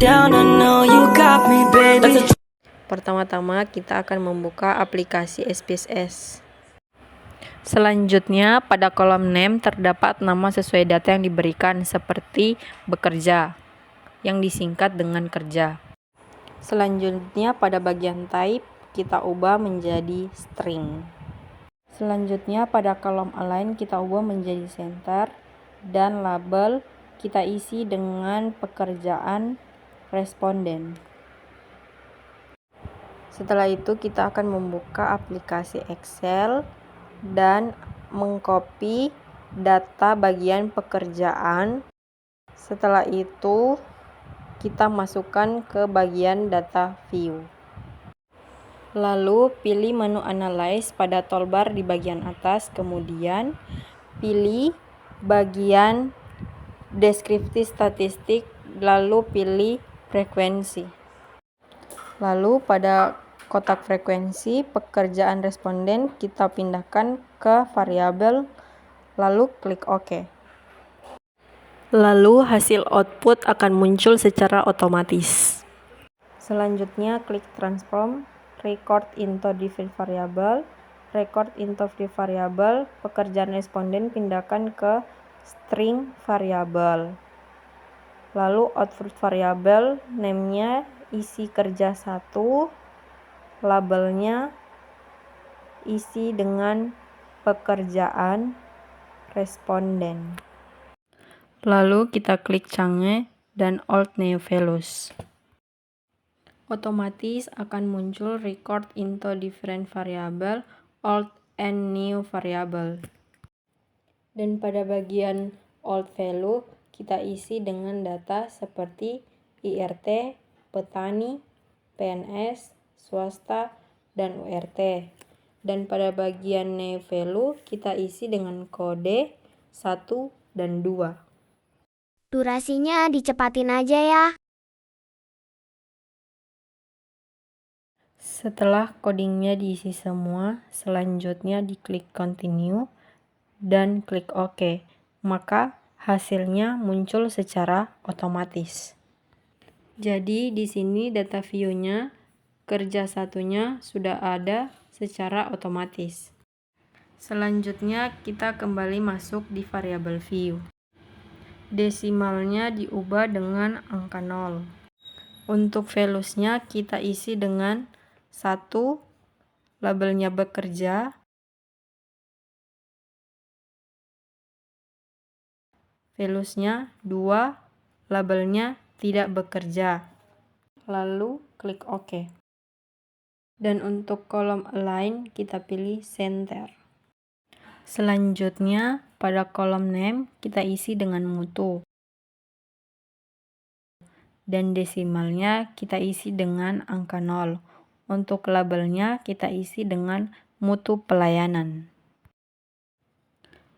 down, I know you got me, baby. Pertama-tama kita akan membuka aplikasi SPSS. Selanjutnya pada kolom name terdapat nama sesuai data yang diberikan seperti bekerja yang disingkat dengan kerja. Selanjutnya pada bagian type kita ubah menjadi string. Selanjutnya pada kolom align kita ubah menjadi center dan label kita isi dengan pekerjaan responden. Setelah itu kita akan membuka aplikasi Excel dan mengcopy data bagian pekerjaan. Setelah itu kita masukkan ke bagian data view. Lalu pilih menu analyze pada toolbar di bagian atas, kemudian pilih bagian deskripsi statistik, lalu pilih frekuensi. Lalu pada kotak frekuensi pekerjaan responden kita pindahkan ke variabel, lalu klik OK. Lalu hasil output akan muncul secara otomatis. Selanjutnya klik transform, record into different variable, record into free variable, pekerjaan responden pindahkan ke string variable. Lalu output variable, name-nya isi kerja 1, labelnya isi dengan pekerjaan responden. Lalu kita klik change dan alt new values. Otomatis akan muncul record into different variable, alt and new variable. Dan pada bagian alt value kita isi dengan data seperti IRT, petani, PNS, swasta, dan URT. Dan pada bagian new value kita isi dengan kode 1 dan 2. Durasinya dicepatin aja ya. Setelah codingnya diisi semua, selanjutnya diklik continue dan klik OK. Maka hasilnya muncul secara otomatis. Jadi di sini data view-nya kerja satunya sudah ada secara otomatis. Selanjutnya kita kembali masuk di variabel view. Desimalnya diubah dengan angka 0. Untuk values-nya kita isi dengan 1, labelnya bekerja, values-nya 2, labelnya tidak bekerja. Lalu klik OK. Dan untuk kolom align kita pilih center. Selanjutnya pada kolom name kita isi dengan mutu. Dan desimalnya kita isi dengan angka 0. Untuk labelnya kita isi dengan mutu pelayanan.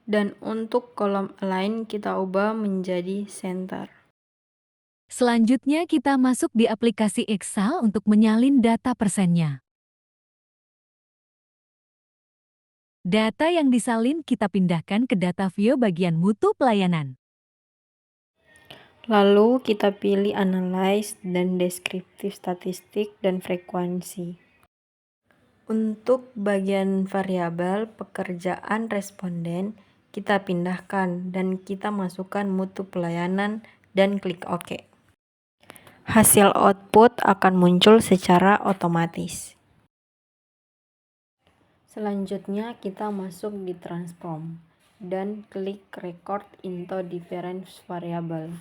Dan untuk kolom align kita ubah menjadi center. Selanjutnya kita masuk di aplikasi Excel untuk menyalin data persennya. Data yang disalin kita pindahkan ke data view bagian mutu pelayanan. Lalu kita pilih analyze dan deskriptif statistik dan frekuensi. Untuk bagian variabel pekerjaan responden kita pindahkan dan kita masukkan mutu pelayanan dan klik OK. Hasil output akan muncul secara otomatis. Selanjutnya kita masuk di transform dan klik record into different variable.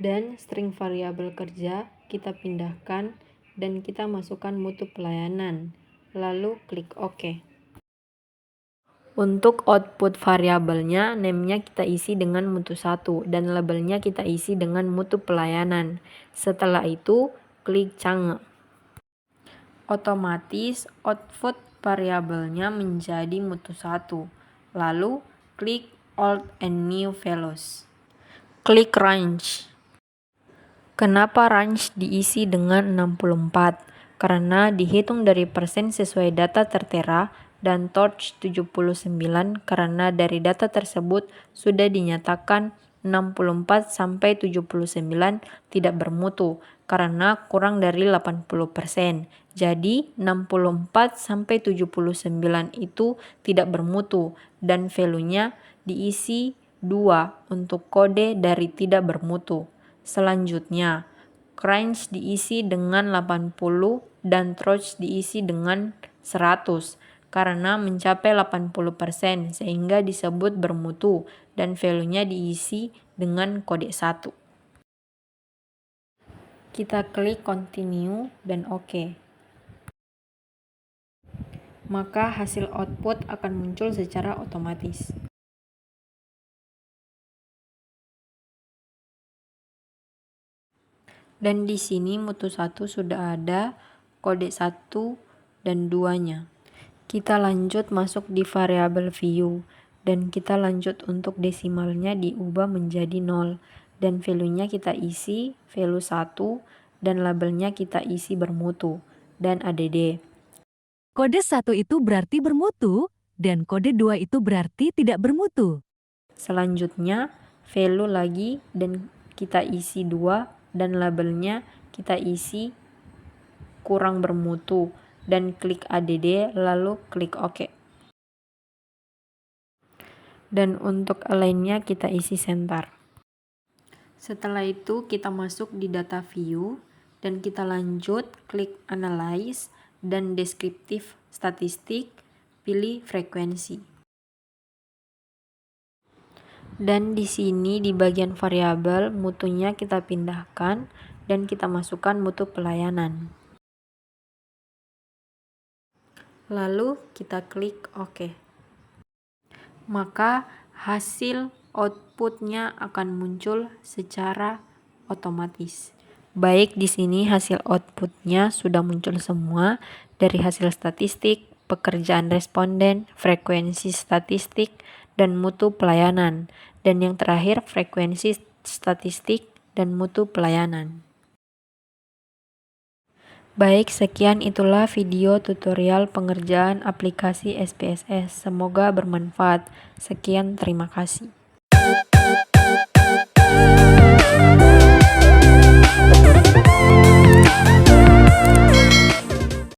Dan string variabel kerja kita pindahkan dan kita masukkan mutu pelayanan, lalu klik OK. Untuk output variabelnya, name-nya kita isi dengan mutu 1 dan labelnya kita isi dengan mutu pelayanan. Setelah itu, klik change. Otomatis output variabelnya menjadi mutu 1. Lalu klik alt and new values. Klik range. Kenapa range diisi dengan 64? Karena dihitung dari persen sesuai data tertera dan torch 79 karena dari data tersebut sudah dinyatakan 64 sampai 79 tidak bermutu karena kurang dari 80%. Jadi 64 sampai 79 itu tidak bermutu dan value-nya diisi 2 untuk kode dari tidak bermutu. Selanjutnya, cringe diisi dengan 80 dan troch diisi dengan 100 karena mencapai 80% sehingga disebut bermutu dan value-nya diisi dengan kode 1. Kita klik continue dan OK. Maka hasil output akan muncul secara otomatis. Dan di sini mutu 1 sudah ada, kode 1 dan 2-nya. Kita lanjut masuk di variabel view dan kita lanjut untuk desimalnya diubah menjadi 0 dan value-nya kita isi value 1 dan labelnya kita isi bermutu dan add. Kode 1 itu berarti bermutu dan kode 2 itu berarti tidak bermutu. Selanjutnya value lagi dan kita isi 2 dan labelnya kita isi kurang bermutu dan klik add lalu klik OK. Dan untuk align-nya kita isi center. Setelah itu kita masuk di data view dan kita lanjut klik analyze dan deskriptif statistik, pilih frekuensi. Dan di sini di bagian variabel mutunya kita pindahkan dan kita masukkan mutu pelayanan. Lalu kita klik OK. Maka hasil outputnya akan muncul secara otomatis. Baik di sini hasil outputnya sudah muncul semua dari hasil statistik, pekerjaan responden, frekuensi statistik, dan mutu pelayanan. Dan yang terakhir frekuensi statistik dan mutu pelayanan. Baik, sekian itulah video tutorial pengerjaan aplikasi SPSS. Semoga bermanfaat. Sekian, terima kasih.